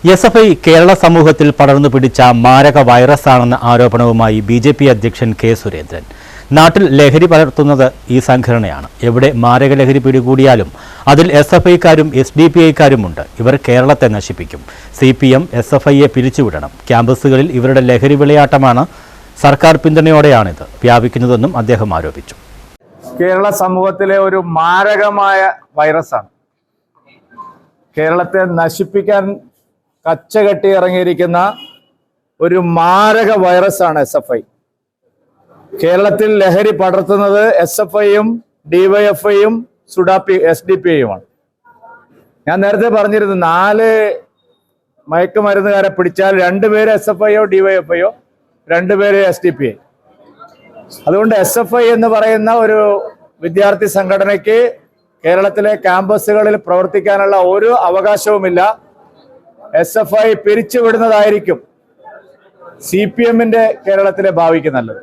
SFI Kerala സമൂഹത്തിൽ പടർന്നു പിടിച്ച മാരക വൈറസാണെന്ന ആരോപണവുമായി ബി.ജെ.പി അധ്യക്ഷൻ കെ. സുരേന്ദ്രൻ. നാട്ടിൽ ലഹരി പടർത്തുന്നത് ഈ സംഘടനയാണ്. എവിടെ മാരക ലഹരി പിടികൂടിയാലും അതിൽ എസ്.എഫ്.ഐക്കാരും എസ്.ഡി.പി.ഐക്കാരുമുണ്ട്. ഇവർ കേരളത്തെ നശിപ്പിക്കും. CPM എസ്.എഫ്.ഐയെ പിരിച്ചുവിടണം. ക്യാമ്പസുകളിൽ ഇവരുടെ ലഹരി വിളയാട്ടമാണ്. സർക്കാർ പിന്തുണയോടെയാണിത് വ്യാപിക്കുന്നതെന്നും അദ്ദേഹം ആരോപിച്ചു. കേരള സമൂഹത്തിലെ ഒരു മാരകമായ വൈറസാണ്. കേരളത്തെ നശിപ്പിക്കാൻ കച്ചകെട്ടി ഇറങ്ങിയിരിക്കുന്ന ഒരു മാരക വൈറസാണ് എസ്.എഫ്.ഐ. കേരളത്തിൽ ലഹരി പടർത്തുന്നത് എസ്.എഫ്.ഐയും DYFIയും എസ്.ഡി.പി.ഐയുമാണ്. ഞാൻ നേരത്തെ പറഞ്ഞിരുന്നു, 4 മയക്കുമരുന്നുകാരെ പിടിച്ചാൽ 2 പേര് എസ്.എഫ്.ഐയോ DYFIയോ, 2 പേര് എസ്.ഡി.പി.ഐ. അതുകൊണ്ട് എസ്.എഫ്.ഐ എന്ന് പറയുന്ന ഒരു വിദ്യാർത്ഥി സംഘടനയ്ക്ക് കേരളത്തിലെ ക്യാമ്പസുകളിൽ പ്രവർത്തിക്കാനുള്ള ഒരു അവകാശവുമില്ല. എസ്.എഫ്.ഐ പിരിച്ചുവിടുന്നതായിരിക്കും CPMന്റെ കേരളത്തിലെ ഭാവിക്ക് നല്ലത്.